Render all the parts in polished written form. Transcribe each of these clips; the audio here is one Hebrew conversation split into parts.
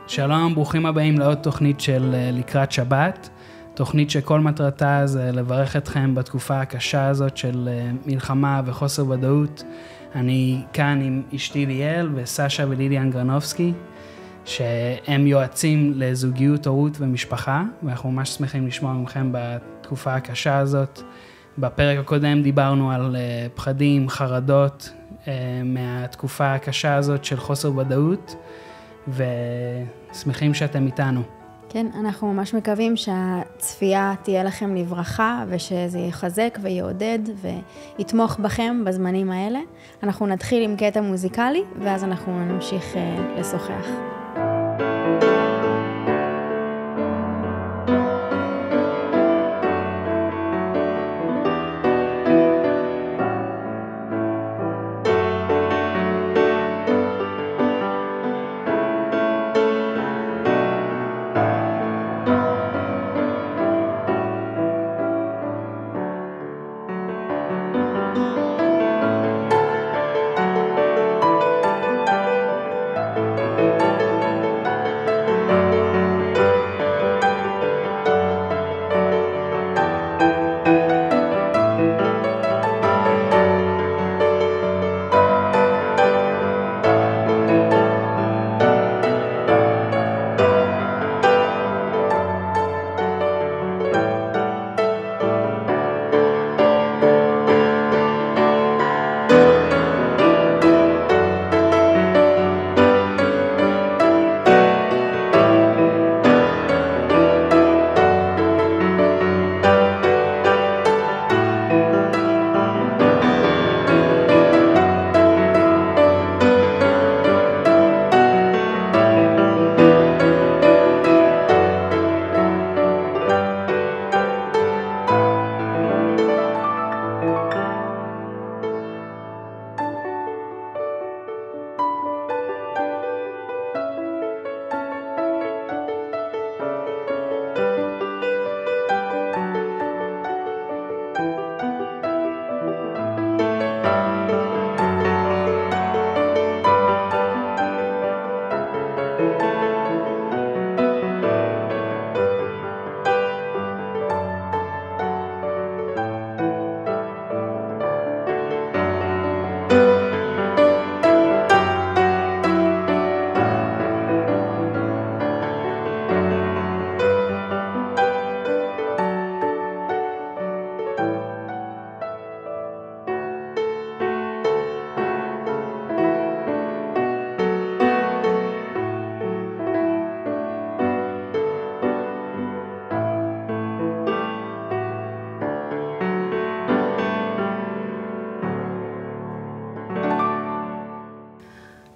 שלום, ברוכים הבאים לעוד תוכנית של לקראת שבת, תוכנית שכל מטרתה זה לברך אתכם בתקופה הקשה הזאת של מלחמה וחוסר ודאות. אני כאן עם אשתי ליאל וסשה וליליאן גרנובסקי, שהם יועצים לזוגיות, הורות ומשפחה, ואנחנו ממש שמחים לשמוע מכם בתקופה הקשה הזאת. בפרק הקודם דיברנו על פחדים, חרדות מהתקופה הקשה הזאת של חוסר ודאות, ושמחים שאתם איתנו. כן, אנחנו ממש מקווים שהצפייה תהיה לכם לברכה, ושזה יחזק ויעודד ויתמוך בכם בזמנים האלה. אנחנו נתחיל עם קטע מוזיקלי, ואז אנחנו נמשיך לשוחח.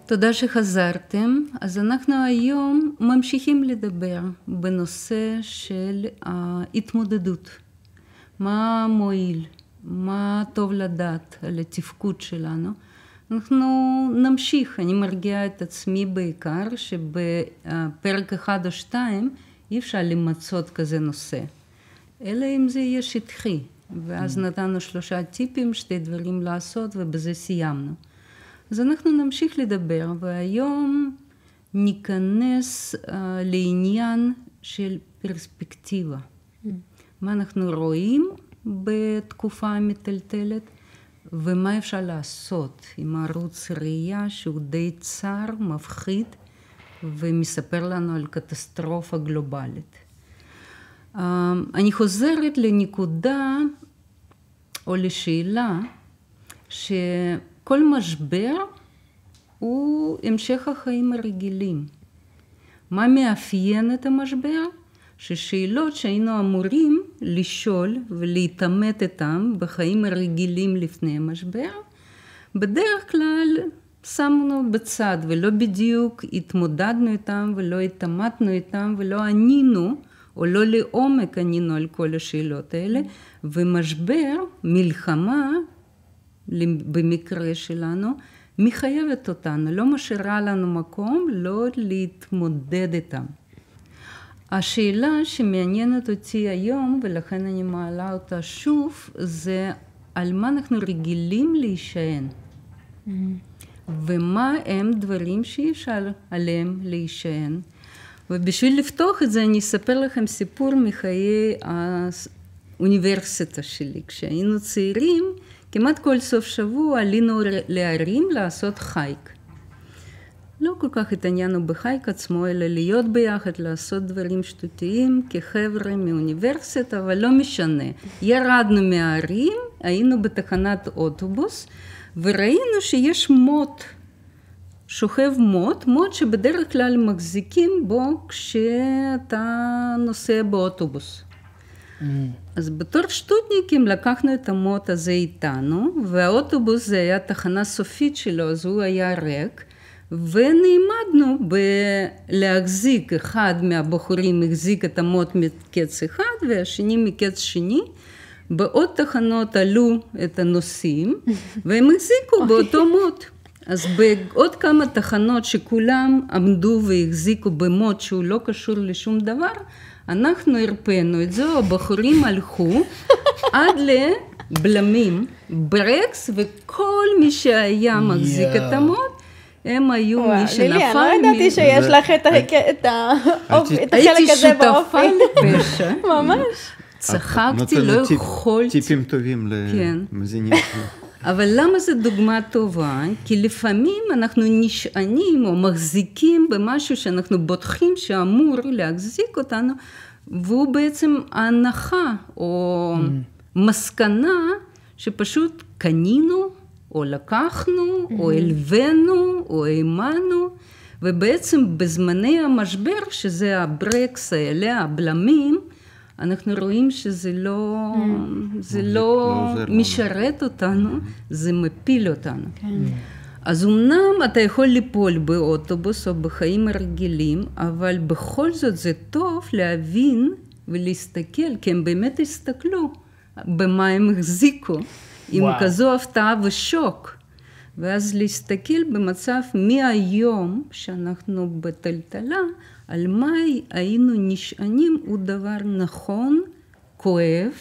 תודה שחזרתם. אז אנחנו היום ממשיכים לדבר בנושא של ההתמודדות. מה מועיל? מה טוב לדעת על התפקוד שלנו? אנחנו נמשיך. אני מרגיעה את עצמי בעיקר שבפרק 1 או 2 אי אפשר למצות כזה נושא. אלא אם זה יהיה שטחי. ואז נתנו 3 טיפים, 2 דברים לעשות ובזה סיימנו. אז אנחנו נמשיך לדבר, והיום ניכנס לעניין של פרספקטיבה. מה אנחנו רואים בתקופה המטלטלת, ומה אפשר לעשות עם ערוץ ראייה שהוא די צר, מפחיד, ומספר לנו על קטסטרופה גלובלית. אני חוזרת לנקודה, או לשאלה, כל משבר הוא המשך החיים הרגילים. מה מאפיין את המשבר? ששאלות שהיינו אמורים לשאול ולהתעמת איתם בחיים הרגילים לפני המשבר, בדרך כלל שמנו בצד ולא בדיוק התמודדנו איתם ולא התעמתנו איתם ולא ענינו או לא לעומק ענינו על כל השאלות האלה, ומשבר, מלחמה, במקרה שלנו, מחייבת אותנו, לא משאירה לנו מקום לא להתמודד איתם. השאלה שמעניינת אותי היום, ולכן אני מעלה אותה שוב, זה על מה אנחנו רגילים להישען. ומה הם דברים שאי אפשר עליהם להישען. ובשביל לפתוח את זה אני אספר לכם סיפור מחיי האוניברסיטה שלי. כשהיינו צעירים, כמעט כל סוף שבוע עלינו להרים לעשות חייק. לא כל כך התעניינו בחייק עצמו, אלא להיות ביחד, לעשות דברים שטותיים כחבר'ה מאוניברסיטה, אבל לא משנה. ירדנו מהערים, היינו בתחנת אוטובוס, וראינו שיש מוט, שוכב מוט שבדרך כלל מחזיקים בו כשאתה נוסע באוטובוס. אז בתור שטותניקים לקחנו את המוט הזה איתנו, והאוטובוס זה היה תחנה סופית שלו, אז הוא היה ריק, ונעמדנו להחזיק, אחד מהבחורים החזיק את המוט מקץ אחד, והשני מקץ שני, בעוד תחנות עלו את הנוסעים, והם החזיקו באותו מוט. אז בעוד כמה תחנות שכולם עמדו והחזיקו במוט שהוא לא קשור לשום דבר, אנחנו הרפאנו את זה, הבחורים הלכו עד לבלמים, ברקס, וכל מי שהיה מחזיק את המוט, הם היו מי שנפל. לילי, אני לא ידעתי שיש לך את החלק הזה באופי. הייתי שותפה לפשע. ממש. צחקתי, לא יכולתי. טיפים טובים למאזינים. אבל למה זו דוגמה טובה? כי לפעמים אנחנו נשענים או מחזיקים במשהו שאנחנו בוטחים שאמור להחזיק אותנו, והוא בעצם ההנחה או מסקנה שפשוט קנינו או לקחנו או הלווינו או האמנו, ובעצם בזמני המשבר, שזה הברקס האלה, הבלמים, אנחנו רואים שזה לא משרת אותנו, זה מפיל אותנו. אז אמנם אתה יכול ליפול באוטובוס או בחיים הרגילים, אבל בכל זאת זה טוב להבין ולהסתכל, כי הם באמת הסתכלו במה הם החזיקו, עם כזו הפתעה ושוק. ואז להסתכל במצב מהיום שאנחנו בטלטלה, על מה היינו נשענים הוא דבר נכון, כואב,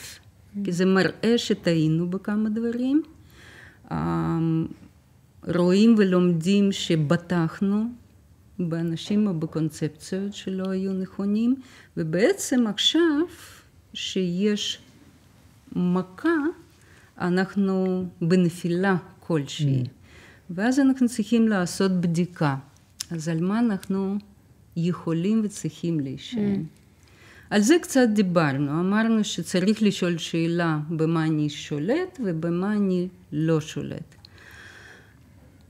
כי זה מראה שטעינו בכמה דברים. רואים ולומדים שבטחנו באנשים או בקונספציות שלא היו נכונים, ובעצם עכשיו שיש מכה, אנחנו בנפילה כלשהי. ואז אנחנו צריכים לעשות בדיקה. אז על מה אנחנו יכולים וצריכים להישען. על זה קצת דיברנו. אמרנו שצריך לשאול שאלה במה אני שולט ובמה אני לא שולט.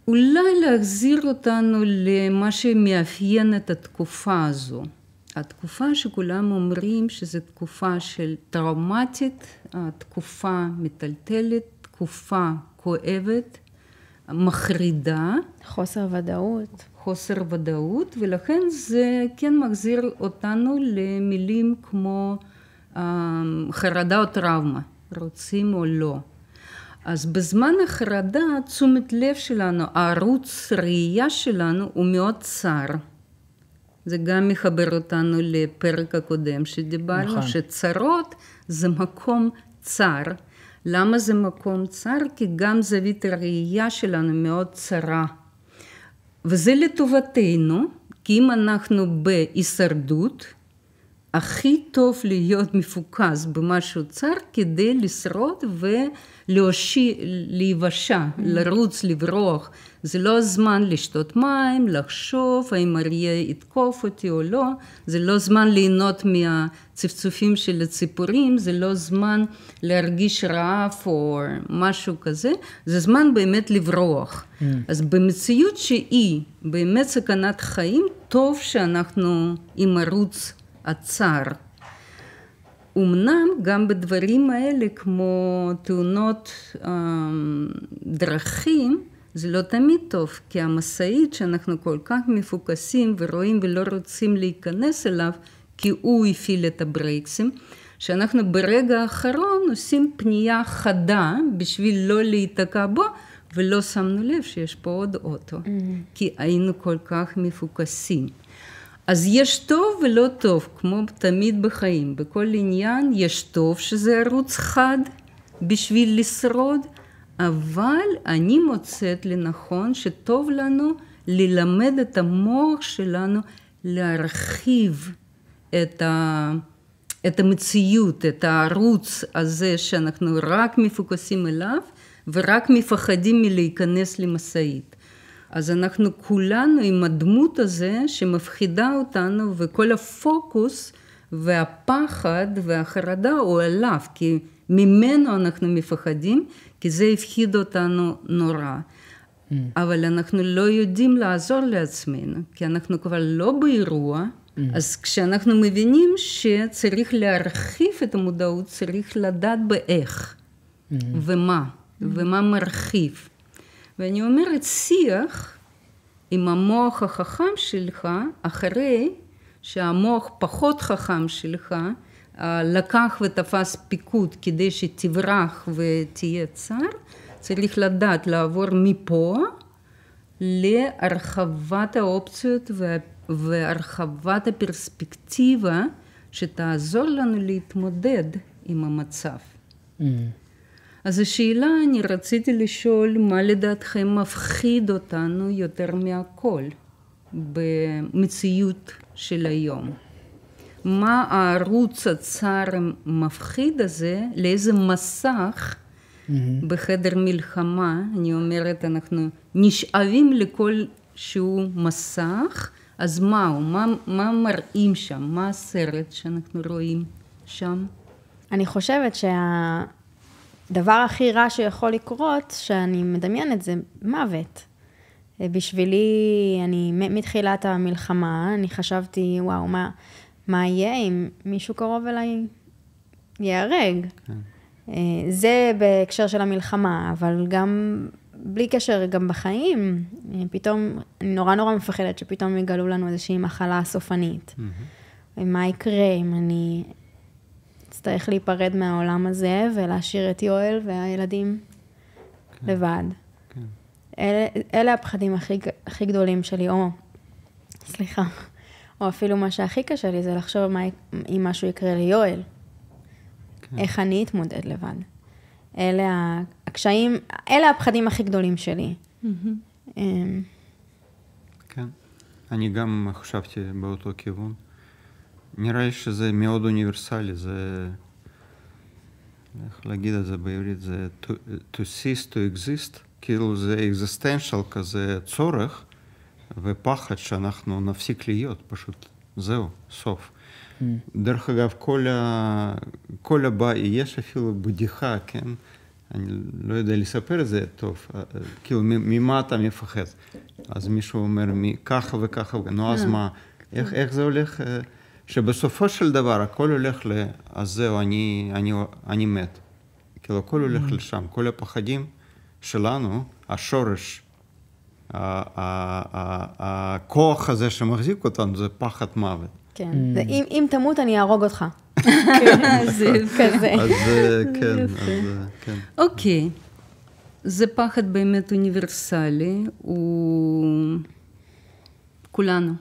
אולי להחזיר אותנו למה שמאפיין את התקופה הזו. התקופה שכולם אומרים שזו תקופה של טראומטית, תקופה מטלטלת, תקופה כואבת, מחרידה. חוסר ודאות, ולכן זה כן מחזיר אותנו למילים כמו חרדה או טראומה, רוצים או לא. אז בזמן החרדה, תשומת לב שלנו, הערוץ ראייה שלנו הוא מאוד צר. זה גם מחבר אותנו לפרק הקודם שדיברנו, נכון. שצרות זה מקום צר. למה זה מקום צר? כי גם זווית הראייה שלנו מאוד צרה. וזה לטובתנו, כי אם אנחנו בהישרדות, הכי טוב להיות מפוקס במשהו צר כדי לשרוד להיוושע, לרוץ, לברוח. זה לא הזמן לשתות מים, לחשוב האם אריה יתקוף אותי או לא, זה לא זמן ליהנות מהצפצופים של הציפורים, זה לא זמן להרגיש רעב או משהו כזה, זה זמן באמת לברוח. אז במציאות שהיא באמת סכנת חיים, טוב שאנחנו עם ערוץ הצר. אמנם גם בדברים האלה כמו תאונות דרכים, זה לא תמיד טוב, כי המשאית שאנחנו כל כך מפוקסים ורואים ולא רוצים להיכנס אליו, כי הוא הפעיל את הברקסים, שאנחנו ברגע האחרון עושים פנייה חדה בשביל לא להיתקע בו, ולא שמנו לב שיש פה עוד אוטו, כי היינו כל כך מפוקסים. אז יש טוב ולא טוב, כמו תמיד בחיים. בכל עניין יש טוב שזה ערוץ חד בשביל לשרוד, אבל אני מוצאת לנכון שטוב לנו ללמד את המוח שלנו להרחיב את המציאות, את הערוץ הזה שאנחנו רק מפוקסים אליו, ורק מפחדים מלהיכנס למשאית. אז אנחנו כולנו עם הדמות הזה שמפחידה אותנו, וכל הפוקוס והפחד והחרדה הוא עליו, כי ממנו אנחנו מפחדים, כי זה הפחיד אותנו נורא. אבל אנחנו לא יודעים לעזור לעצמנו, כי אנחנו כבר לא באירוע, אז כשאנחנו מבינים שצריך להרחיב את המודעות, צריך לדעת באיך, ומה מרחיב. ואני אומרת, שיח עם המוח החכם שלך, אחרי שהמוח פחות חכם שלך, לקח ותפס פיקוד כדי שתברח ותהיה צר, צריך לדעת לעבור מפה להרחבת האופציות והרחבת הפרספקטיבה שתעזור לנו להתמודד עם המצב. אז השאלה, אני רציתי לשאול, מה לדעתכם מפחיד אותנו יותר מהכל במציאות של היום? מה הערוץ הצר המפחיד הזה, לאיזה מסך בחדר מלחמה, אני אומרת, אנחנו נשאבים לכל שהוא מסך, אז מה מראים שם? מה הסרט שאנחנו רואים שם? אני חושבת שהדבר הכי רע שיכול לקרות, שאני מדמיינת, זה מוות. בשבילי, מתחילת המלחמה, אני חשבתי, וואו, מה יהיה אם מישהו קרוב אליי ייהרג? זה בהקשר של המלחמה, אבל גם בלי קשר, גם בחיים, פתאום, אני נורא מפחדת שפתאום יגלו לנו איזושהי מחלה סופנית. מה יקרה אם אני אצטרך להיפרד מהעולם הזה, ולהשאיר את יואל והילדים לבד. אלה הפחדים הכי גדולים שלי, או אפילו מה שהכי קשה לי, זה לחשוב אם משהו יקרה ליואל. איך אני אתמודד לבד. אלה הקשיים, אלה הפחדים הכי גדולים שלי. כן. אני גם חשבתי באותו כיוון. נראה לי שזה מאוד אוניברסלי, זה, איך להגיד את זה בעברית, זה to cease to exist, כאילו זה existential כזה צורך, ופחד שאנחנו נפסיק להיות, פשוט זהו, סוף. דרך אגב, כל הבא, יש אפילו בדיחה, כן? אני לא יודע לספר את זה טוב, כאילו, ממה אתה מפחד? אז מישהו אומר, ככה וככה, נו, אז מה? איך זה הולך? שבסופו של דבר, הכל הולך אז זהו, אני מת. כאילו, הכל הולך לשם, כל הפחדים שלנו, השורש, הכוח הזה שמחזיק אותנו, זה פחד מוות. כן, אם תמות אני אהרוג אותך. זה כזה. אז כן. אוקיי, זה פחד באמת אוניברסלי, כולנו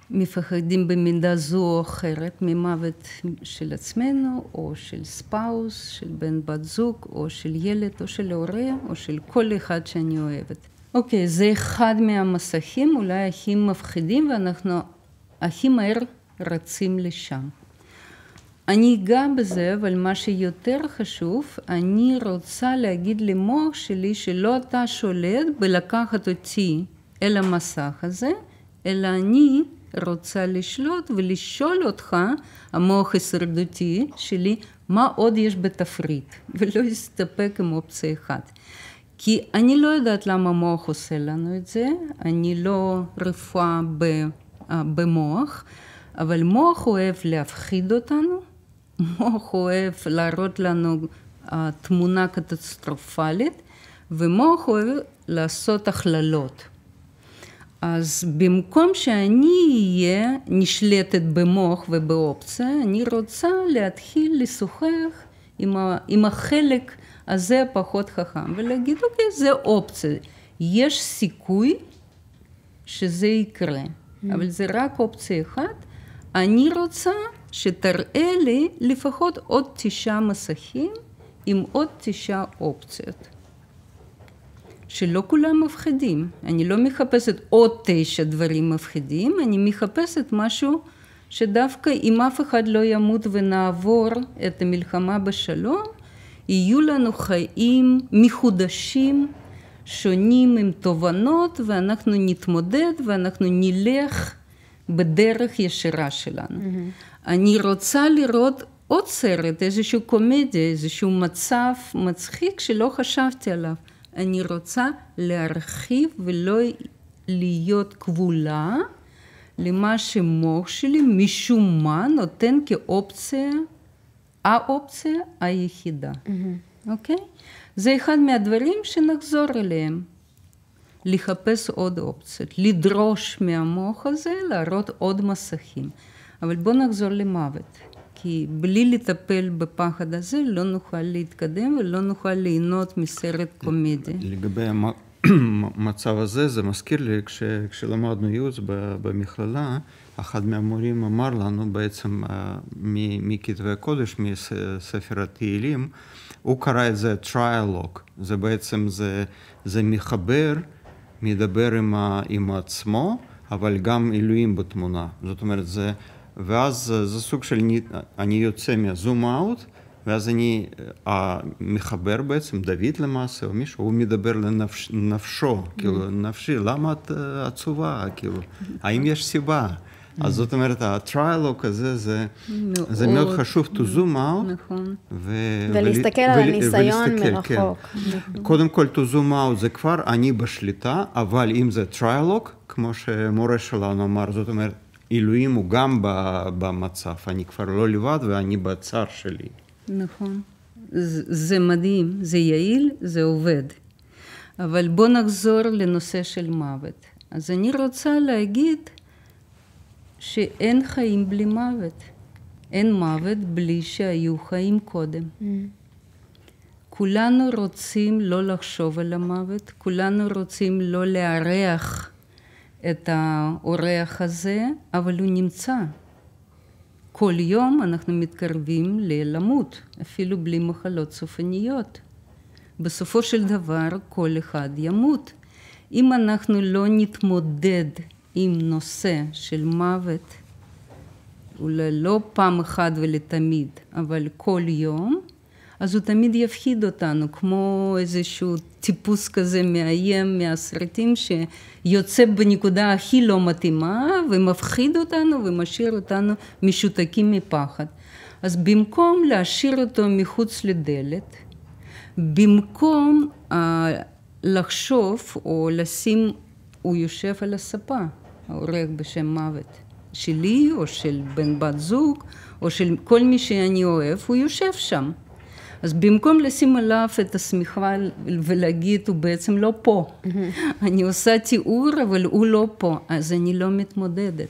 מפחדים במידה זו או אחרת ממוות של עצמנו, או של ספאוס, של בן בת זוג, או של ילד, או של הורה, או של כל אחד שאני אוהבת. אוקיי, זה אחד מהמסכים אולי הכי מפחידים, ואנחנו הכי מהר רצים לשם. אני אגע בזה, אבל מה שיותר חשוב, אני רוצה להגיד למוח שלי שלא אתה שולט בלקחת אותי אל המסך הזה, אלא אני רוצה לשלוט ולשאול אותך, המוח הישרדותי שלי, מה עוד יש בתפריט, ולא להסתפק עם אופציה אחת. כי אני לא יודעת למה המוח עושה לנו את זה, אני לא רפואה במוח, אבל מוח אוהב להפחיד אותנו, מוח אוהב להראות לנו תמונה קטסטרופלית, ומוח אוהב לעשות הכללות. אז במקום שאני אהיה נשלטת במוח ובאופציה, אני רוצה להתחיל לשוחח עם החלק הזה פחות חכם, ולהגיד, אוקיי, זה אופציה. יש סיכוי שזה יקרה, אבל זה רק אופציה אחת. אני רוצה שתראה לי לפחות עוד 9 מסכים עם עוד 9 אופציות. שלא כולם מפחידים. אני לא מחפשת עוד 9 דברים מפחידים, אני מחפשת משהו שדווקא אם אף אחד לא ימות ונעבור את המלחמה בשלום, יהיו לנו חיים מחודשים, שונים עם תובנות, ואנחנו נתמודד ואנחנו נלך בדרך ישירה שלנו. אני רוצה לראות עוד סרט, איזשהו קומדיה, איזשהו מצב מצחיק שלא חשבתי עליו. אני רוצה להרחיב ולא להיות כבולה למה שמוח שלי משום מה נותן כאופציה, האופציה היחידה. אוקיי? זה אחד מהדברים שנחזור אליהם. לחפש עוד אופציות, לדרוש מהמוח הזה, להראות עוד מסכים. אבל בוא נחזור למוות. כי בלי לטפל בפחד הזה לא נוכל להתקדם ולא נוכל ליהנות מסרט קומדיה. לגבי המצב הזה, זה מזכיר לי, כשלמדנו ייעוץ במכללה, אחד מהמורים אמר לנו בעצם מכתבי הקודש, מספר התהילים, הוא קרא את זה טריאלוג. זה בעצם, זה מחבר, מדבר עם עצמו, אבל גם אלוהים בתמונה. זאת אומרת, ואז זה סוג של, אני יוצא מהזום אאוט, ואז אני מחבר בעצם, דוד למעשה, או מישהו, הוא מדבר לנפשו, כאילו, נפשי, למה את עצובה, כאילו, האם יש סיבה? אז זאת אומרת, הטריאלוג הזה, זה מאוד חשוב, to zoom out, ולהסתכל על הניסיון מרחוק. קודם כל, to zoom out זה כבר אני בשליטה, אבל אם זה טריאלוג, כמו שמורה שלנו אמר, זאת אומרת, אלוהים הוא גם במצב, אני כבר לא לבד ואני בצער שלי. נכון. זה מדהים, זה יעיל, זה עובד. אבל בוא נחזור לנושא של מוות. אז אני רוצה להגיד שאין חיים בלי מוות. אין מוות בלי שהיו חיים קודם. כולנו רוצים לא לחשוב על המוות, כולנו רוצים לא לארח את האורח הזה, אבל הוא נמצא. כל יום אנחנו מתקרבים למות, אפילו בלי מחלות סופניות. בסופו של דבר כל אחד ימות. אם אנחנו לא נתמודד עם נושא של מוות, אולי לא פעם אחת ולתמיד, אבל כל יום, אז הוא תמיד יפחיד אותנו, כמו איזשהו טיפוס כזה מאיים מהסרטים שיוצא בנקודה הכי לא מתאימה ומפחיד אותנו ומשאיר אותנו משותקים מפחד. אז במקום להשאיר אותו מחוץ לדלת, במקום לחשוב או לשים, הוא יושב על הספה, האורח בשם מוות שלי או של בן בת זוג או של כל מי שאני אוהב, הוא יושב שם. אז במקום לשים עליו את השמיכה ולהגיד, הוא בעצם לא פה. אני עושה תיאור, אבל הוא לא פה, אז אני לא מתמודדת.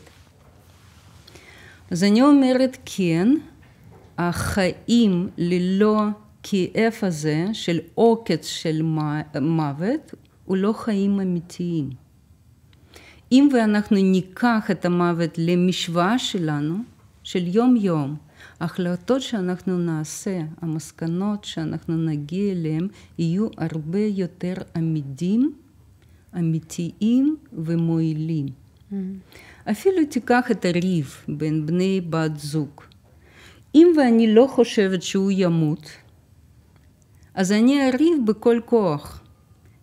אז אני אומרת, כן, החיים ללא כאב הזה של עוקץ של מוות, הוא לא חיים אמיתיים. אם ואנחנו ניקח את המוות למשוואה שלנו, של יום-יום, ההחלטות שאנחנו נעשה, המסקנות שאנחנו נגיע אליהם, יהיו הרבה יותר אמיתיים ומועילים. אפילו תיקח את הריב בין בני בת זוג. אם ואני לא חושבת שהוא ימות, אז אני אריב בכל כוח.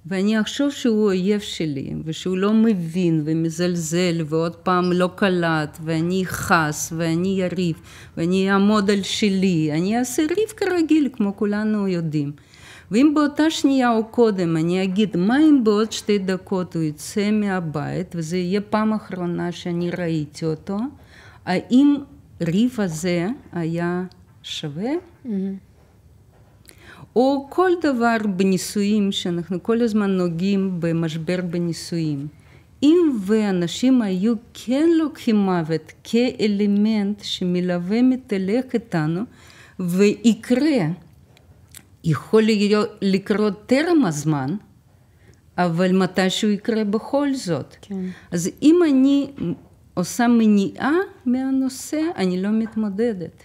ואני אחשוב שהוא אויב שלי, ושהוא לא מבין ומזלזל, ועוד פעם לא קלט, ואני חס, ואני יריב, ואני אעמוד על שלי, אני אעשה ריב כרגיל, כמו כולנו יודעים. ואם באותה שנייה או קודם אני אגיד, מה אם בעוד 2 דקות הוא יצא מהבית, וזה יהיה פעם אחרונה שאני ראיתי אותו, האם ריב הזה היה שווה? או כל דבר בנישואים, שאנחנו כל הזמן נוגעים במשבר בנישואים. אם ואנשים היו כן לוקחים מוות כאלמנט שמלווה מתהלך איתנו, ויקרה, יכול לקרות טרם הזמן, אבל מתישהו יקרה בכל זאת. כן. אז אם אני עושה מניעה מהנושא, אני לא מתמודדת.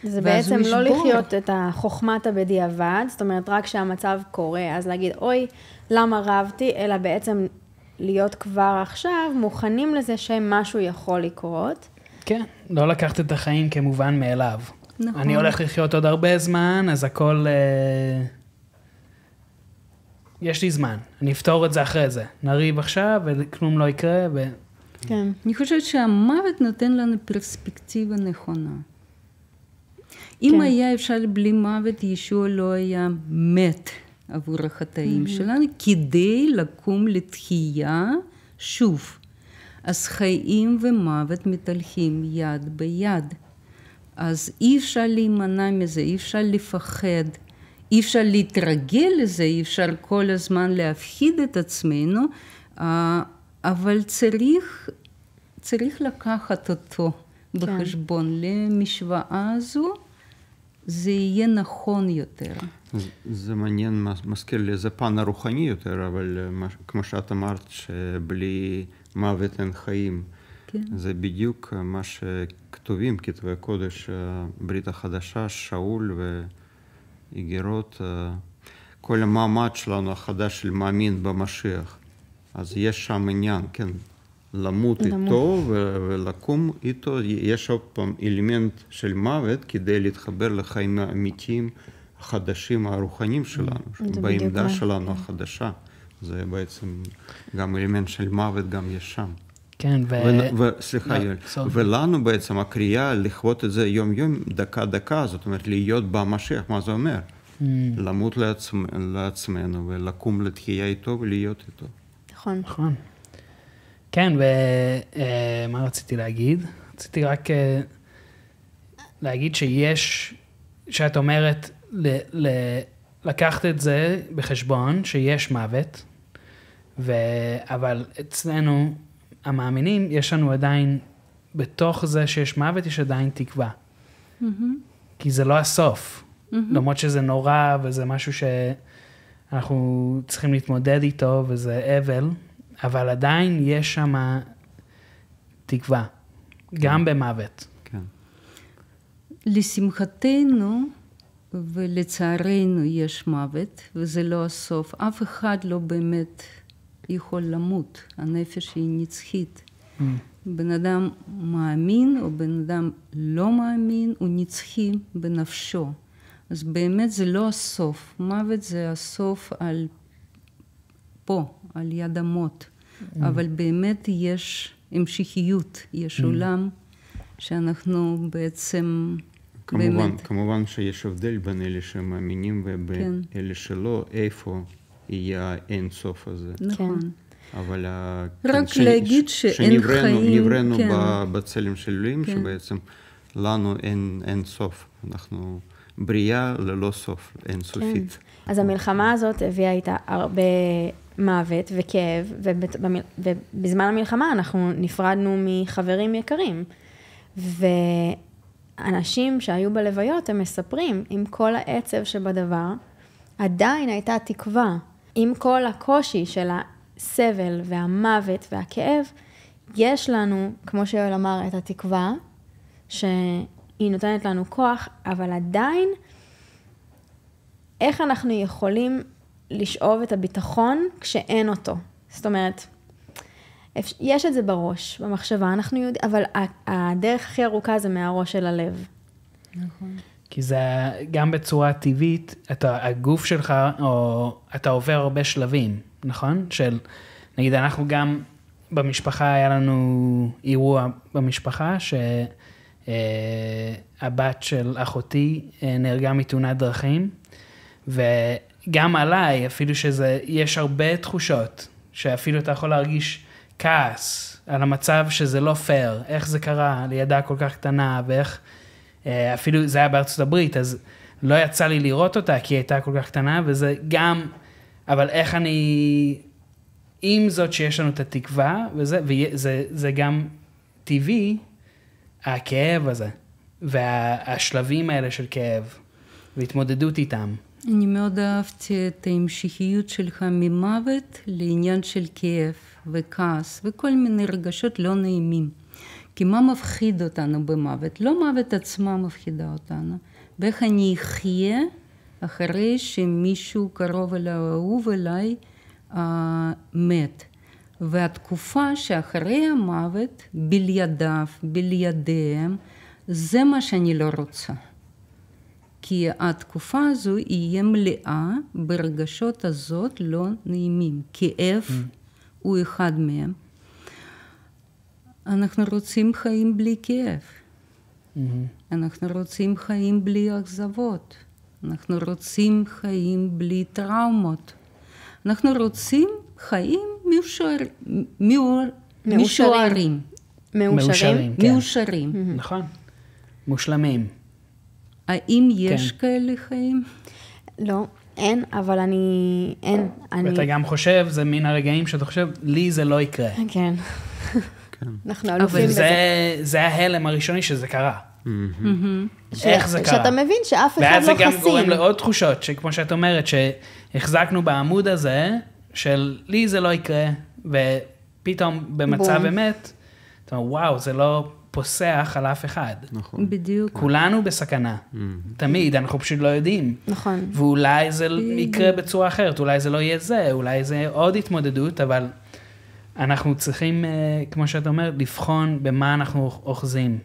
זה בעצם לא לחיות את החוכמת הבדיעבד, זאת אומרת, רק כשהמצב קורה, אז להגיד, אוי, למה רבתי, אלא בעצם להיות כבר עכשיו מוכנים לזה שמשהו יכול לקרות. כן, לא לקחת את החיים כמובן מאליו. נכון. אני הולך לחיות עוד הרבה זמן, אז הכל... יש לי זמן, אני אפתור את זה אחרי זה. נריב עכשיו וכלום לא יקרה. כן. אני חושבת שהמוות נותן לנו פרספקטיבה נכונה. אם היה אפשר בלי מוות, ישוע לא היה מת עבור החטאים שלנו, כדי לקום לתחייה שוב. אז חיים ומוות מתהלכים יד ביד. אז אי אפשר להימנע מזה, אי אפשר לפחד, אי אפשר להתרגל לזה, אי אפשר כל הזמן להפחיד את עצמנו, אבל צריך לקחת אותו בחשבון. למשוואה הזו, זה יהיה נכון יותר. זה מעניין, מזכיר לי, זה פן הרוחני יותר, אבל כמו שאת אמרת, שבלי מוות אין חיים. כן. זה בדיוק מה שכתובים, כתבי הקודש, ברית החדשה, שאול ואיגרות, כל המעמד שלנו החדש של מאמין במשיח. אז יש שם עניין, כן, למות איתו ולקום איתו, יש עוד פעם אלמנט של מוות כדי להתחבר לחיים האמיתיים החדשים הרוחניים שלנו, בעמדה שלנו החדשה. זה בעצם גם אלמנט של מוות גם יש שם. כן, סליחה, ולנו בעצם הקריאה לחוות את זה יום-יום, דקה-דקה, זאת אומרת, להיות במשיח, מה זה אומר? למות לעצמנו ולקום לתחייה איתו ולהיות איתו. נכון. נכון. כן, ומה רציתי להגיד? רציתי רק להגיד שאת אומרת, לקחת את זה בחשבון, שיש מוות, אבל אצלנו, המאמינים, יש לנו עדיין, בתוך זה שיש מוות, יש עדיין תקווה. כי זה לא הסוף. למרות שזה נורא, וזה משהו שאנחנו צריכים להתמודד איתו, וזה אבל, אבל עדיין יש שם תקווה, גם במוות. כן. לשמחתנו ולצערנו יש מוות, וזה לא הסוף. אף אחד לא באמת יכול למות. הנפש היא נצחית. בן אדם מאמין או בן אדם לא מאמין, הוא נצחי בנפשו. אז באמת זה לא הסוף. מוות זה הסוף על פה, על יד המות. אבל באמת יש המשכיות, יש עולם שאנחנו בעצם באמת... כמובן שיש הבדל בין אלה שמאמינים ובין אלה שלא, איפה יהיה האין סוף הזה. נכון. אבל רק להגיד שאין חיים... נבראנו בצלם של אלוהים, שבעצם לנו אין סוף. אנחנו בריאה ללא סוף, אין סופית. אז המלחמה הזאת הביאה איתה הרבה מוות וכאב, ובזמן המלחמה אנחנו נפרדנו מחברים יקרים. ואנשים שהיו בלוויות, הם מספרים, עם כל העצב שבדבר, עדיין הייתה תקווה. עם כל הקושי של הסבל והמוות והכאב, יש לנו, כמו שיואל אמר, את התקווה, שהיא נותנת לנו כוח, אבל עדיין, איך אנחנו יכולים לשאוב את הביטחון כשאין אותו? זאת אומרת, יש את זה בראש, במחשבה, אנחנו יודעים, אבל הדרך הכי ארוכה זה מהראש של הלב. נכון. כי זה גם בצורה טבעית, הגוף שלך, או אתה עובר הרבה שלבים, נכון? של, נגיד, אנחנו גם במשפחה, היה לנו אירוע במשפחה, שהבת של אחותי נהרגה מתאונת דרכים, וגם עליי, אפילו יש הרבה תחושות, שאפילו אתה יכול להרגיש כעס על המצב שזה לא פייר, איך זה קרה לידה כל כך קטנה, ואיך, אפילו זה היה בארצות הברית, אז לא יצא לי לראות אותה, כי היא הייתה כל כך קטנה, וזה גם, אבל איך אני, עם זאת שיש לנו את התקווה, וזה גם טבעי, הכאב הזה, והשלבים האלה של כאב, והתמודדות איתם. אני מאוד אהבתי את ההמשכיות שלך ממוות לעניין של כאב וכעס וכל מיני רגשות לא נעימים. כי מה מפחיד אותנו במוות? לא מוות עצמה מפחידה אותנו. ואיך אני אחיה אחרי שמישהו קרוב אליי, אהוב אליי, מת. והתקופה שאחרי המוות, בלידיו, בלידיהם, זה מה שאני לא רוצה. כי התקופה הזו יהיה מלאה ברגשות הזאת לא נעימים. כאב הוא אחד מהם. אנחנו רוצים חיים בלי כאב. אנחנו רוצים חיים בלי אכזבות. אנחנו רוצים חיים בלי טראומות. אנחנו רוצים חיים מאושרים. מאושרים? כן. מאושרים. נכון. מושלמים. האם יש כאלה חיים? לא, אין, אבל אין. ואתה גם חושב, זה מן הרגעים שאתה חושב, לי זה לא יקרה. כן. אנחנו אלופים בזה. זה ההלם הראשוני שזה קרה. איך זה קרה? שאתה מבין שאף אחד לא חסין. ואז זה גם גורם לעוד תחושות, שכמו שאת אומרת, שהחזקנו בעמוד הזה, של לי זה לא יקרה, ופתאום במצב אמת, אתה אומר, וואו, זה לא פוסח על אף אחד. נכון. בדיוק. כולנו בסכנה. תמיד, אנחנו פשוט לא יודעים. נכון. ואולי זה יקרה בצורה אחרת, אולי זה לא יהיה זה, אולי זה עוד התמודדות, אבל אנחנו צריכים, כמו שאת אומרת, לבחון במה אנחנו אוחזים.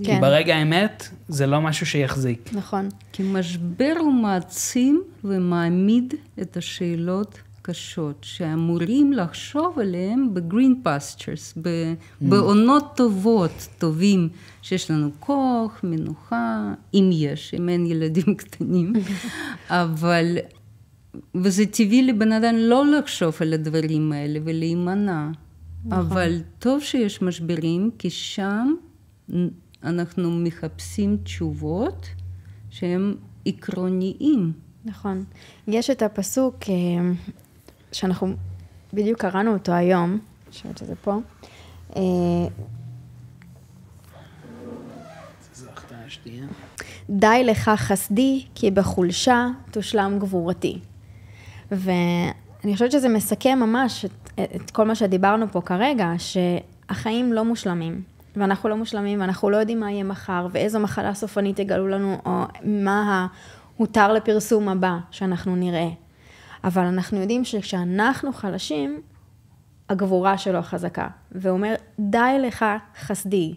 כי ברגע האמת, זה לא משהו שיחזיק. נכון. כי משבר הוא מעצים ומעמיד את השאלות קשות, שאמורים לחשוב עליהם בגרין פסטרס, בעונות טובות, טובים, שיש לנו כוח, מנוחה, אם יש, אם אין ילדים קטנים, אבל, וזה טבעי לבן אדם לא לחשוב על הדברים האלה ולהימנע, אבל טוב שיש משברים, כי שם אנחנו מחפשים תשובות שהם עקרוניים. נכון. יש את הפסוק שאנחנו בדיוק קראנו אותו היום, אני חושבת שזה פה. די לך חסדי, כי בחולשה תושלם גבורתי. ואני חושבת שזה מסכם ממש את כל מה שדיברנו פה כרגע, שהחיים לא מושלמים. ואנחנו לא מושלמים, ואנחנו לא יודעים מה יהיה מחר, ואיזו מחלה סופנית יגלו לנו, או מה הותר לפרסום הבא שאנחנו נראה. אבל אנחנו יודעים שכשאנחנו חלשים, הגבורה שלו חזקה. והוא אומר, די לך חסדי,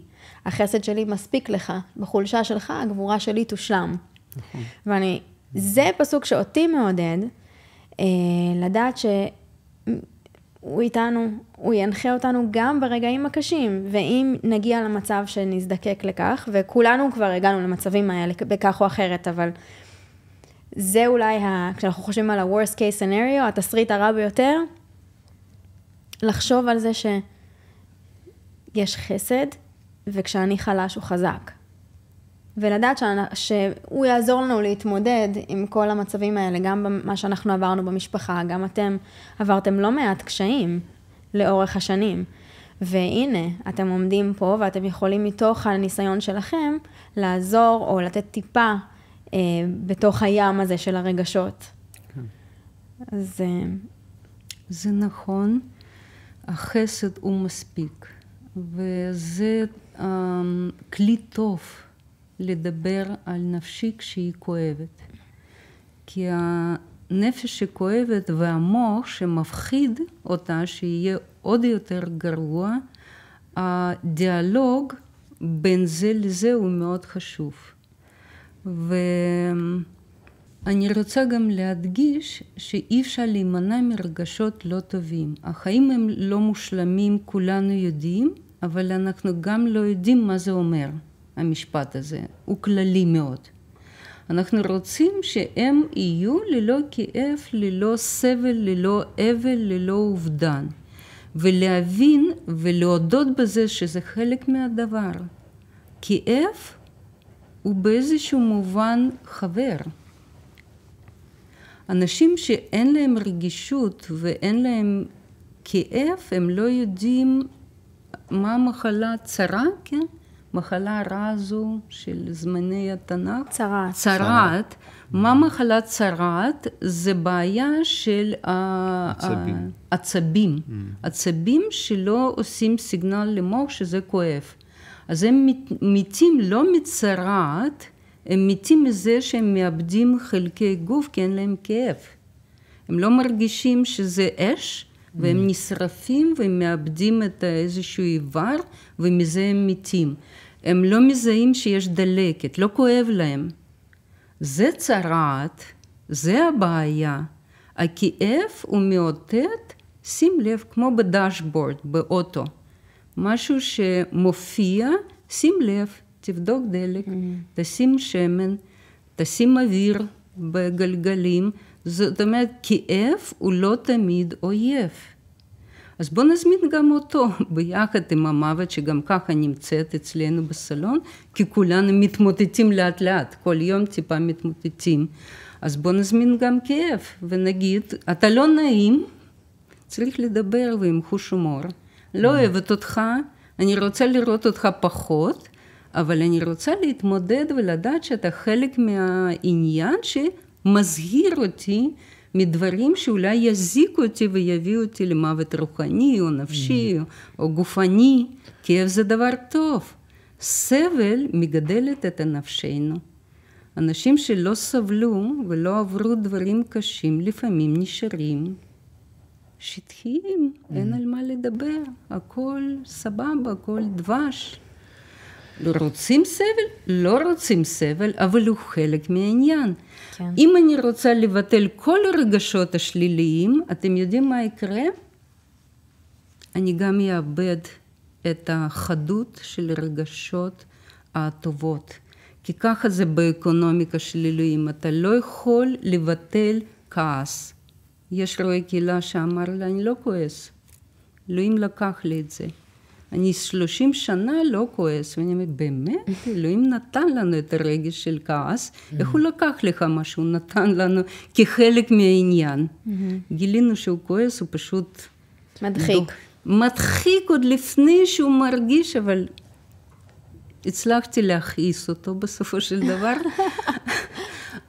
החסד שלי מספיק לך, בחולשה שלך הגבורה שלי תושלם. נכון. זה פסוק שאותי מעודד, לדעת שהוא איתנו, הוא ינחה אותנו גם ברגעים הקשים, ואם נגיע למצב שנזדקק לכך, וכולנו כבר הגענו למצבים האלה בכך או אחרת, אבל זה אולי, כשאנחנו חושבים על ה-worst case scenario, התסריט הרע ביותר, לחשוב על זה שיש חסד, וכשאני חלש הוא חזק. ולדעת שהוא יעזור לנו להתמודד עם כל המצבים האלה, גם במה שאנחנו עברנו במשפחה, גם אתם עברתם לא מעט קשיים לאורך השנים. והנה, אתם עומדים פה ואתם יכולים מתוך הניסיון שלכם לעזור או לתת טיפה בתוך הים הזה של הרגשות. כן. אז זה נכון, החסד הוא מספיק, וזה כלי טוב לדבר על נפשי כשהיא כואבת. כי הנפש שכואבת והמוח שמפחיד אותה שיהיה עוד יותר גרוע, הדיאלוג בין זה לזה הוא מאוד חשוב. ואני רוצה גם להדגיש שאי אפשר להימנע מרגשות לא טובים. החיים הם לא מושלמים, כולנו יודעים, אבל אנחנו גם לא יודעים מה זה אומר, המשפט הזה. הוא כללי מאוד. אנחנו רוצים שהם יהיו ללא כאב, ללא סבל, ללא אבל, ללא אובדן. ולהבין ולהודות בזה שזה חלק מהדבר. כאב הוא באיזשהו מובן חבר. אנשים שאין להם רגישות ואין להם כאב, הם לא יודעים מה מחלה צרה, כן? מחלה רעה הזו של זמני התנ"ך. צרעת. צרעת. מה מחלה צרעת? זה בעיה של עצבים. עצבים שלא עושים סיגנל למוח שזה כואב. אז הם מתים לא מצרעת, הם מתים מזה שהם מאבדים חלקי גוף, כי אין להם כאב. הם לא מרגישים שזה אש, והם נשרפים והם מאבדים את איזשהו איבר, ומזה הם מתים. הם לא מזהים שיש דלקת, לא כואב להם. זה צרעת, זה הבעיה. הכאב הוא מאותת, שים לב, כמו בדשבורד, באוטו. משהו שמופיע, שים לב, תבדוק דלק, תשים שמן, תשים אוויר בגלגלים. זאת אומרת, כאב הוא לא תמיד אויב. אז בוא נזמין גם אותו ביחד עם המוות שגם ככה נמצאת אצלנו בסלון, כי כולנו מתמוטטים לאט לאט, כל יום טיפה מתמוטטים. אז בוא נזמין גם כאב ונגיד, אתה לא נעים, צריך לדבר ועם חוש הומור. לא אוהבת אותך, אני רוצה לראות אותך פחות, אבל אני רוצה להתמודד ולדעת שאתה חלק מהעניין שמזהיר אותי מדברים שאולי יזיקו אותי ויביאו אותי למוות רוחני או נפשי או גופני. כאב זה דבר טוב. סבל מגדלת את הנפשנו. אנשים שלא סבלו ולא עברו דברים קשים לפעמים נשארים שטחיים, אין על מה לדבר, הכל סבבה, הכל דבש. רוצים סבל? לא רוצים סבל, אבל הוא חלק מהעניין. כן. אם אני רוצה לבטל כל הרגשות השליליים, אתם יודעים מה יקרה? אני גם אאבד את החדות של הרגשות הטובות. כי ככה זה באקונומיקה של אלוהים, אתה לא יכול לבטל כעס. יש רואה קהילה שאמר לה, אני לא כועס. אלוהים לקח לי את זה. אני 30 שנה לא כועס, ואני אומרת, באמת? אלוהים נתן לנו את הרגש של כעס, איך הוא לקח לך מה שהוא נתן לנו כחלק מהעניין. גילינו שהוא כועס, הוא פשוט... מדחיק. מדחיק עוד לפני שהוא מרגיש, אבל הצלחתי להכעיס אותו בסופו של דבר.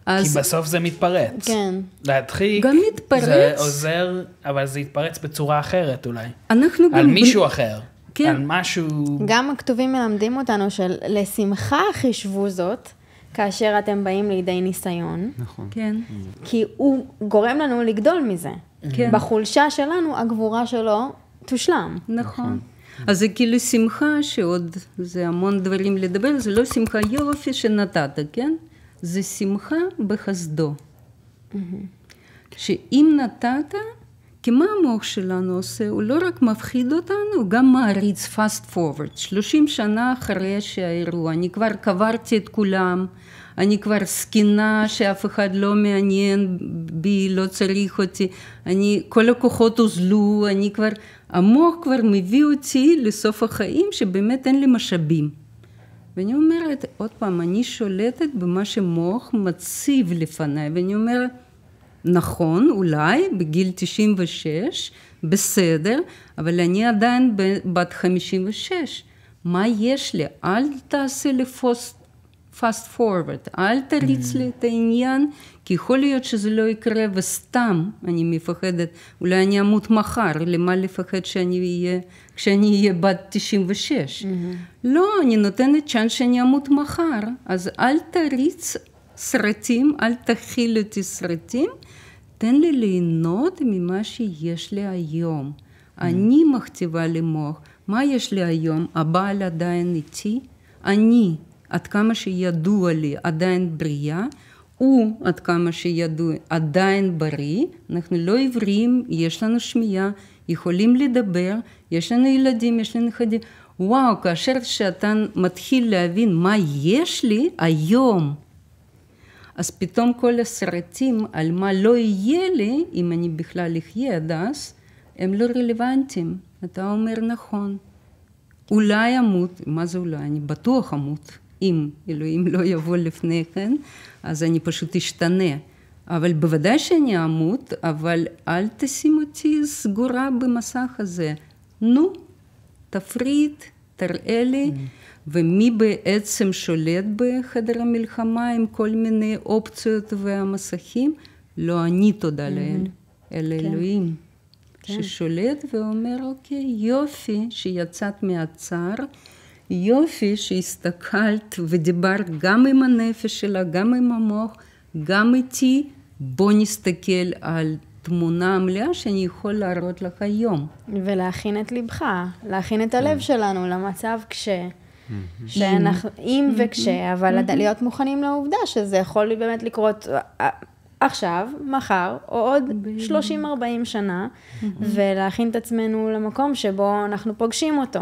כי בסוף זה מתפרץ. כן. להדחיק, גם מתפרץ. זה עוזר, אבל זה יתפרץ בצורה אחרת אולי. אנחנו על מישהו אחר. כן. על משהו... גם הכתובים מלמדים אותנו של לשמחה חישבו זאת, כאשר אתם באים לידי ניסיון. נכון. כן. כי הוא גורם לנו לגדול מזה. כן. בחולשה שלנו, הגבורה שלו תושלם. נכון. אז זה כאילו שמחה שעוד, זה המון דברים לדבר, זה לא שמחה יופי שנתת, כן? זה שמחה בחסדו. שאם נתת, כי מה המוח שלנו עושה? הוא לא רק מפחיד אותנו, הוא גם מעריץ fast forward. 30 שנה אחרי שהאירוע, אני כבר קברתי את כולם, אני כבר סכינה שאף אחד לא מעניין בי, לא צריך אותי, כל הכוחות הוזלו, המוח כבר מביא אותי לסוף החיים שבאמת אין לי משאבים. ואני אומרת, עוד פעם, אני שולטת במה שמוח מציב לפניי, ואני אומרת, נכון, אולי בגיל 96, בסדר, אבל אני עדיין בת 56. מה יש לי? אל תעשה לי fast forward, אל תריץ לי את העניין, כי יכול להיות שזה לא יקרה, וסתם אני מפחדת, אולי אני אמות מחר, למה לפחד כשאני אהיה בת 96? לא, אני נותנת צ'אנס שאני אמות מחר, אז אל תריץ סרטים, אל תכיל אותי סרטים, תן לי ליהנות ממה שיש לי היום. אני מכתיבה למוח, מה יש לי היום? הבעל עדיין איתי, אני עד כמה שידוע לי עדיין בריאה, הוא עד כמה שידוע עדיין בריא, אנחנו לא עיוורים, יש לנו שמיעה, יכולים לדבר, יש לנו ילדים, יש לנו נכדים. וואו, כאשר שאתה מתחיל להבין מה יש לי היום, אז פתאום כל הסרטים על מה לא יהיה לי, אם אני בכלל אחיה עד אז, הם לא רלוונטיים. אתה אומר נכון. אולי אמות, מה זה אולי? אני בטוח אמות. אם אלוהים לא יבוא לפני כן, אז אני פשוט אשתנה. אבל בוודאי שאני אמות, אבל אל תשים אותי סגורה במסך הזה. נו, תפריד, תראה לי, ומי בעצם שולט בחדר המלחמה עם כל מיני אופציות והמסכים? לא אני תודה לאל, אלא אלוהים. ששולט ואומר, אוקיי, יופי שיצאת מהצער, יופי שהסתכלת ודיברת גם עם הנפש שלה, גם עם המוח, גם איתי. בוא נסתכל על תמונה מלאה שאני יכול להראות לך היום. ולהכין את לבך, להכין את הלב שלנו למצב שאנחנו, אם וכשה, אבל להיות מוכנים לעובדה שזה יכול באמת לקרות עכשיו, מחר, או עוד 30-40 שנה, ולהכין את עצמנו למקום שבו אנחנו פוגשים אותו.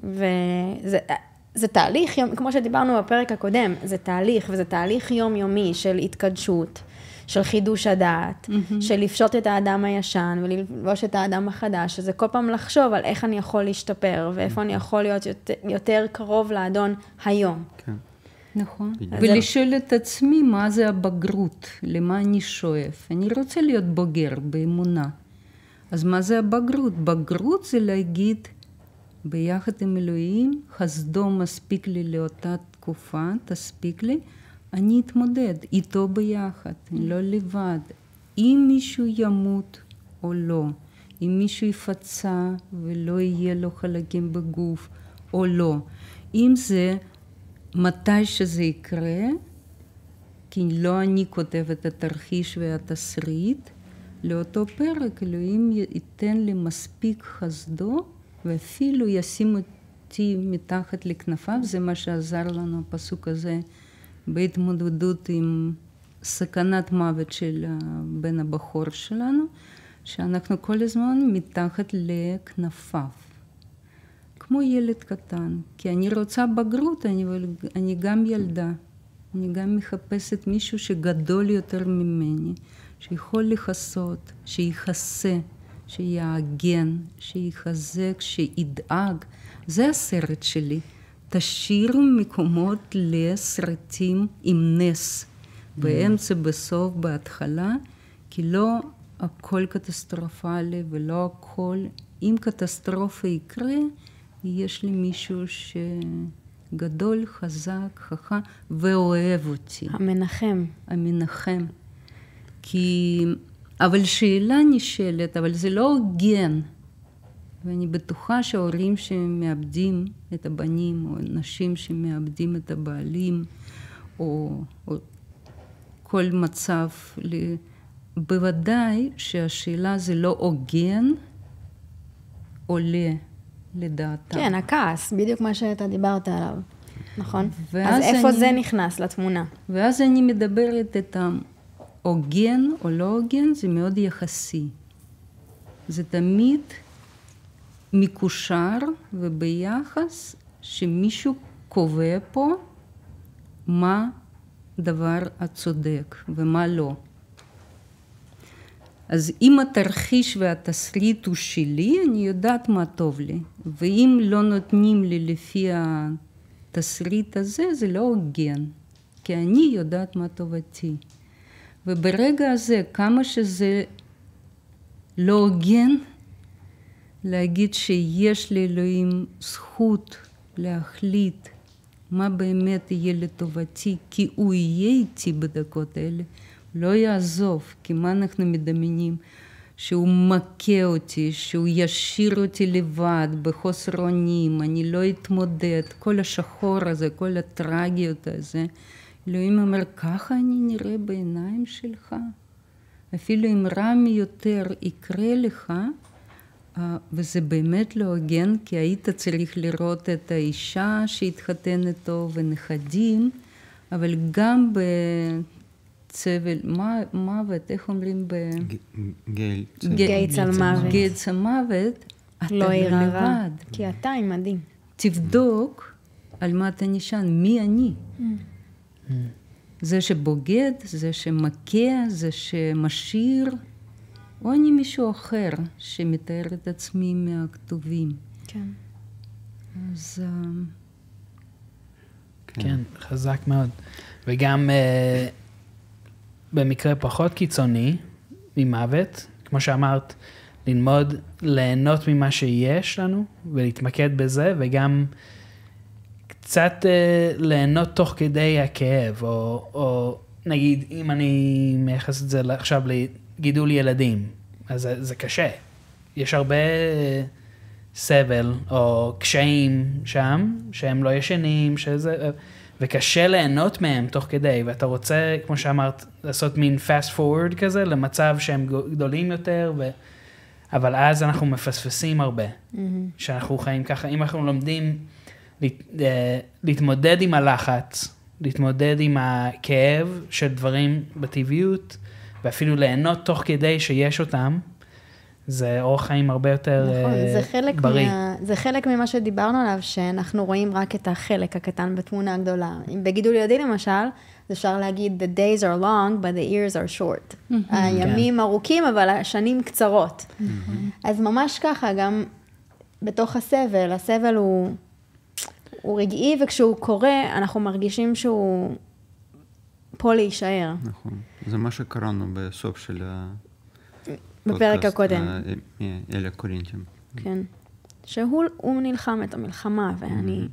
וזה תהליך, כמו שדיברנו בפרק הקודם, זה תהליך, וזה תהליך יומיומי של התקדשות, של חידוש הדעת, של לפשוט את האדם הישן וללבוש את האדם החדש, שזה כל פעם לחשוב על איך אני יכול להשתפר, ואיפה אני יכול להיות יותר קרוב לאדון היום. כן. נכון. ולשאול את עצמי מה זה הבגרות, למה אני שואף. אני רוצה להיות בוגר באמונה. אז מה זה הבגרות? בגרות זה להגיד ביחד עם אלוהים, חסדו מספיק לי לאותה תקופה, תספיק לי, אני אתמודד איתו ביחד, לא לבד. אם מישהו ימות או לא, אם מישהו יפצע ולא יהיה לו חלקים בגוף או לא, אם זה מתי שזה יקרה, כי לא אני כותבת את התרחיש והתסריט, לאותו פרק אלוהים ייתן לי מספיק חסדו, ואפילו ישים אותי מתחת לכנפיו, זה מה שעזר לנו הפסוק הזה, בהתמודדות עם סכנת מוות של בן הבחור שלנו, שאנחנו כל הזמן מתחת לכנפיו. כמו ילד קטן, כי אני רוצה בגרות, אני גם ילדה. אני גם מחפשת מישהו שגדול יותר ממני, שיכול לכסות, שיחסה, שיעגן, שיחזק, שידאג. זה הסרט שלי. תשאיר מקומות לסרטים עם נס, באמצע, בסוף, בהתחלה, כי לא הכל קטסטרופלי ולא הכל, אם קטסטרופה יקרה, יש לי מישהו שגדול, חזק, חכם ואוהב אותי. המנחם. המנחם. כי, אבל שאלה נשאלת, אבל זה לא הוגן. ואני בטוחה שההורים שמאבדים את הבנים, או נשים שמאבדים את הבעלים, או כל מצב, בוודאי שהשאלה זה לא הוגן, עולה לדעתה. כן, הכעס, בדיוק מה שאתה דיברת עליו, נכון? אז איפה זה נכנס לתמונה? ואז אני מדברת את ההוגן או לא הוגן, זה מאוד יחסי. זה תמיד מקושר וביחס שמישהו קובע פה מה דבר הצודק ומה לא. אז אם התרחיש והתסריט הוא שלי, אני יודעת מה טוב לי. ואם לא נותנים לי לפי התסריט הזה, זה לא הוגן. כי אני יודעת מה טובתי. וברגע הזה, כמה שזה לא הוגן, להגיד שיש לאלוהים זכות להחליט מה באמת יהיה לטובתי, כי הוא יהיה איתי בדקות האלה, לא יעזוב, כי מה אנחנו מדמיינים? שהוא מכה אותי, שהוא ישאיר אותי לבד, בחוסר אונים, אני לא אתמודד, כל השחור הזה, כל הטרגיות הזה. אלוהים אומר, ככה אני נראה בעיניים שלך? אפילו אם רע מיותר יקרה לך, וזה באמת לא הוגן, כי היית צריך לראות את האישה שהתחתן איתו ונכדים, אבל גם בצבל מוות, איך אומרים? גיא צלמוות. גיא צלמוות, אתה לא לבד. כי אתה עימדי. תבדוק על מה אתה נשען, מי אני. זה שבוגד, זה שמכה, זה שמשאיר, או אני מישהו אחר שמתאר את עצמי מהכתובים. כן. אז... כן, חזק מאוד. וגם במקרה פחות קיצוני ממוות, כמו שאמרת, ללמוד, ליהנות ממה שיש לנו ולהתמקד בזה, וגם קצת ליהנות תוך כדי הכאב, או נגיד, אם אני מייחס את זה עכשיו לגידול ילדים, אז זה קשה. יש הרבה סבל או קשיים שם, שהם לא ישנים, וקשה ליהנות מהם תוך כדי, ואתה רוצה, כמו שאמרת, לעשות מין fast forward כזה, למצב שהם גדולים יותר, אבל אז אנחנו מפספסים הרבה, שאנחנו חיים ככה. אם אנחנו לומדים להתמודד עם הלחץ, להתמודד עם הכאב של דברים בטבעיות, ואפילו ליהנות תוך כדי שיש אותם, זה אורח חיים הרבה יותר בריא. זה חלק ממה שדיברנו עליו, שאנחנו רואים רק את החלק הקטן בתמונה הגדולה. אם בגידול ילדי למשל, אז אפשר להגיד, the days are long, but the years are short. הימים ארוכים, אבל השנים קצרות. אז ממש ככה, גם בתוך הסבל, הסבל הוא רגעי, וכשהוא קורה, אנחנו מרגישים שהוא פה להישאר. נכון. זה מה שקראנו בסוף של בפרק הקודם. אלה קורינתים. כן. שהוא נלחם את המלחמה, ואני,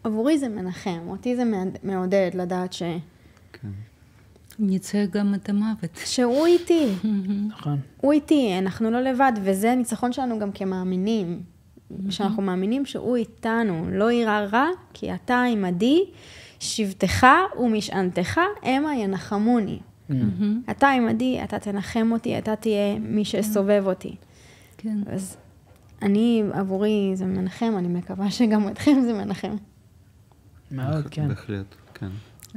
עבורי זה מנחם, אותי זה מעודד לדעת ש... כן. ניצח גם את המוות. שהוא איתי. נכון. הוא איתי, אנחנו לא לבד, וזה הניצחון שלנו גם כמאמינים. שאנחנו מאמינים שהוא איתנו, לא יראה רע, כי אתה עמדי, שבטך ומשענתך, המה ינחמוני. אתה עמדי, אתה תנחם אותי, אתה תהיה מי שסובב אותי. כן. אז עבורי זה מנחם, אני מקווה שגם אתכם זה מנחם. מאוד, כן. בהחלט, כן.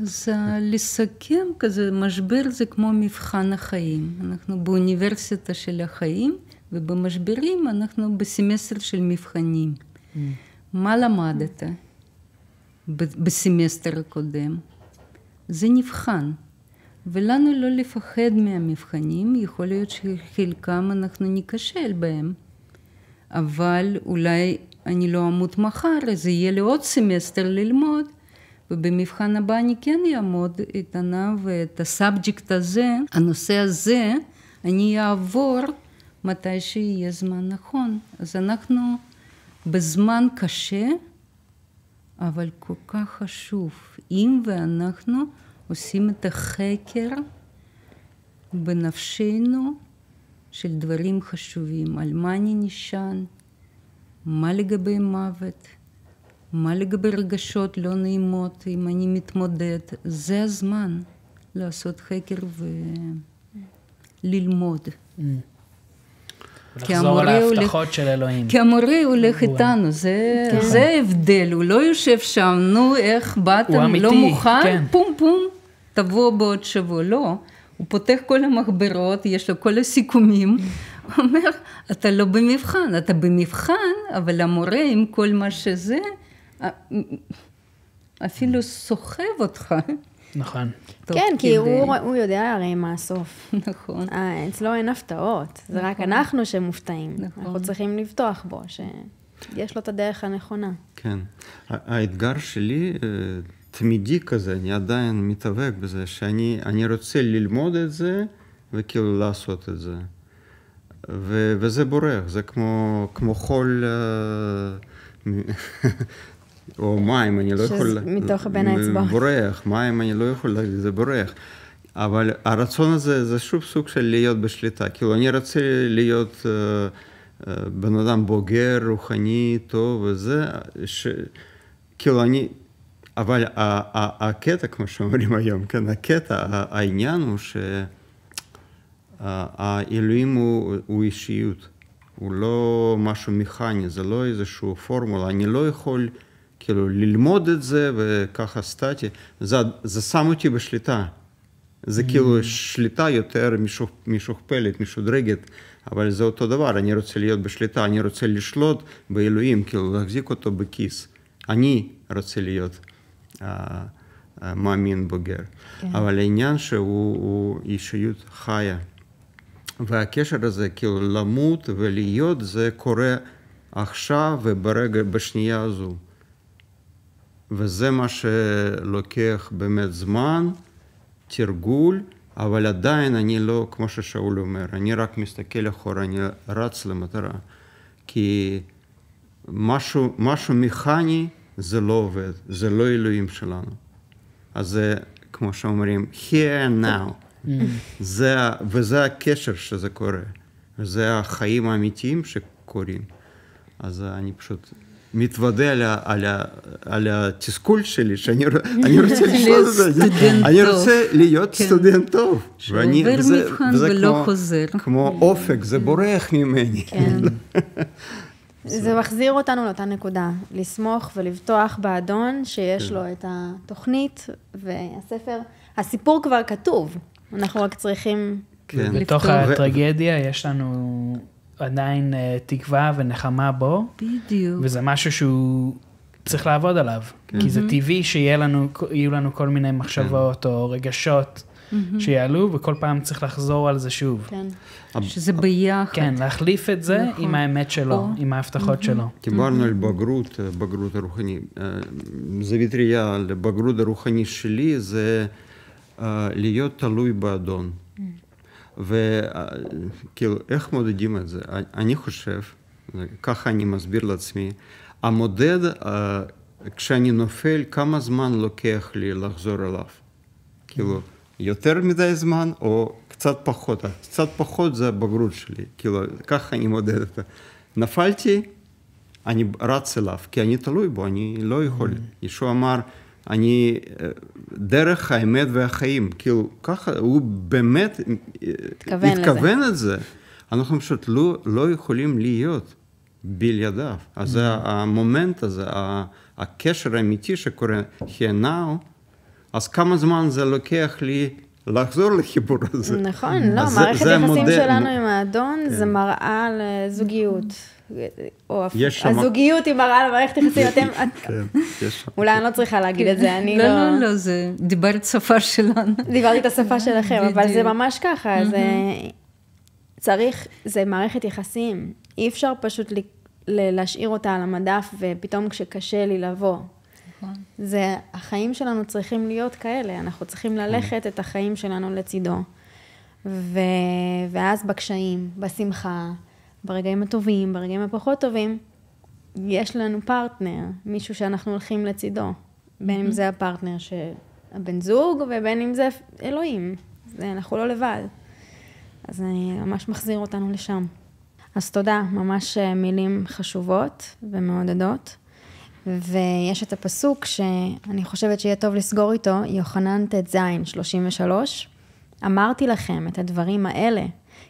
אז לסכם כזה, משבר זה כמו מבחן החיים. אנחנו באוניברסיטה של החיים, ובמשברים אנחנו בסמסטר של מבחנים. מה למדת בסמסטר הקודם? זה נבחן. ולנו לא לפחד מהמבחנים, יכול להיות שחלקם אנחנו ניכשל בהם. אבל אולי אני לא אמות מחר, אז יהיה לי עוד סמסטר ללמוד, ובמבחן הבא אני כן אעמוד איתנה, ואת הסאבג'קט הזה, הנושא הזה, אני אעבור מתי שיהיה זמן נכון. אז אנחנו בזמן קשה, אבל כל כך חשוב. אם ואנחנו עושים את החקר בנפשנו של דברים חשובים. על מה אני נשען, מה לגבי מוות, מה לגבי רגשות לא נעימות, אם אני מתמודד. זה הזמן לעשות חקר וללמוד. ולחזור על ההבטחות של אלוהים. כי המורה הולך איתנו, זה ההבדל, הוא לא יושב שם, נו איך באתם, לא מוכן, פום פום, תבוא בעוד שבוע, לא. הוא פותח כל המחברות, יש לו כל הסיכומים, הוא אומר, אתה לא במבחן, אתה במבחן, אבל המורה עם כל מה שזה, אפילו סוחב אותך. נכון. כן, כי הוא יודע הרי מה הסוף. נכון. אצלו אין הפתעות, זה רק אנחנו שמופתעים. אנחנו צריכים לבטוח בו, שיש לו את הדרך הנכונה. כן. האתגר שלי תמידי כזה, אני עדיין מתאבק בזה, שאני רוצה ללמוד את זה, וכאילו לעשות את זה. וזה בורח, זה כמו חול, או מים, אני לא יכול... מתוך בין האצבעות. בורח, מים אני לא יכול להגיד, זה בורח. אבל הרצון הזה, זה שוב סוג של להיות בשליטה. כאילו, אני רוצה להיות בן אדם בוגר, רוחני, טוב, וזה, כאילו, אבל הקטע, כמו שאומרים היום, כן, הקטע, העניין הוא שהאלוהים הוא אישיות. הוא לא משהו מכני, זה לא איזשהו פורמולה. אני לא יכול, כאילו, ללמוד את זה וככה סטטי. זה שם אותי בשליטה. זה כאילו שליטה יותר משוכפלת, משודרגת, אבל זה אותו דבר. אני רוצה להיות בשליטה, אני רוצה לשלוט באלוהים, כאילו, להחזיק אותו בכיס. אני רוצה להיות מאמין בוגר. כן. אבל העניין שהוא אישיות חיה. והקשר הזה, כאילו, למות ולהיות, זה קורה עכשיו וברגע, בשנייה הזו. וזה מה שלוקח באמת זמן, תרגול, אבל עדיין אני לא, כמו ששאול אומר, אני רק מסתכל אחורה, אני רץ למטרה. כי משהו מכני זה לא עובד, זה לא אלוהים שלנו. אז זה, כמו שאומרים, here and now. וזה הקשר שזה קורה. וזה החיים האמיתיים קוראים. אז אני פשוט מתוודה על התסכול שלי, שאני רוצה לשלוט את זה. אני רוצה להיות סטודנט טוב. שעובר מבחן ולא חוזר. כמו אופק, זה בורח ממני. כן. זה מחזיר אותנו לאותה נקודה, לסמוך ולבטוח באדון שיש לו את התוכנית והספר. הסיפור כבר כתוב, אנחנו רק צריכים... בתוך הטרגדיה יש לנו עדיין תקווה ונחמה בו. בדיוק. וזה משהו שהוא צריך לעבוד עליו. כי זה טבעי שיהיו לנו כל מיני מחשבות או רגשות שיעלו, וכל פעם צריך לחזור על זה שוב. כן. שזה ביחד. כן, להחליף את זה עם האמת שלו, עם ההבטחות שלו. דיברנו על בגרות הרוחנית. זווית ראייה על בגרות הרוחנית שלי זה להיות תלוי באדון. וכאילו, איך מודדים את זה? אני חושב, ככה אני מסביר לעצמי, המודד, כשאני נופל, כמה זמן לוקח לי לחזור אליו? כאילו, יותר מדי זמן או קצת פחות? קצת פחות זה הבגרות שלי, כאילו, ככה אני מודד את זה. נפלתי, אני רץ אליו, כי אני תלוי בו, אני לא יכול. ישוע אמר, אני דרך האמת והחיים, כאילו ככה, הוא באמת התכוון את זה. אנחנו פשוט לא יכולים להיות בלעדיו. אז זה המומנט הזה, הקשר האמיתי שקורה here now, אז כמה זמן זה לוקח לי לחזור לחיבור הזה. נכון, לא, מערכת יחסים שלנו עם האדון זה מראה לזוגיות. או הזוגיות היא מראה למערכת יחסים, אולי אני לא צריכה להגיד את זה, אני לא... לא, זה דיברת שפה שלנו. דיברתי את השפה שלכם, אבל זה ממש ככה, זה מערכת יחסים, אי אפשר פשוט להשאיר אותה על המדף, ופתאום כשקשה לי לבוא. זה, החיים שלנו צריכים להיות כאלה, אנחנו צריכים ללכת את החיים שלנו לצידו, ואז בקשיים, בשמחה, ברגעים הטובים, ברגעים הפחות טובים, יש לנו פרטנר, מישהו שאנחנו הולכים לצידו. בין אם זה הפרטנר הבן זוג, ובין אם זה אלוהים. אנחנו לא לבד. אז אני ממש מחזיר אותנו לשם. אז תודה, ממש מילים חשובות ומעודדות. ויש את הפסוק שאני חושבת שיהיה טוב לסגור איתו, יוחנן ט"ז 33. אמרתי לכם את הדברים האלה,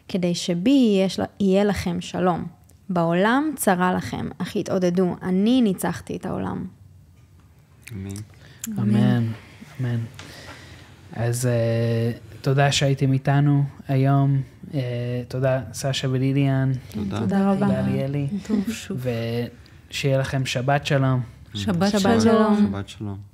כדי שבי יהיה לכם שלום. בעולם צרה לכם, אך התעודדו, אני ניצחתי את העולם. אמן. אמן, אמן. אז תודה שהייתם איתנו היום. תודה סשה וליליאן. תודה רבה. תודה ליאלי. ושיהיה לכם שבת שלום. שבת שלום. שבת שלום.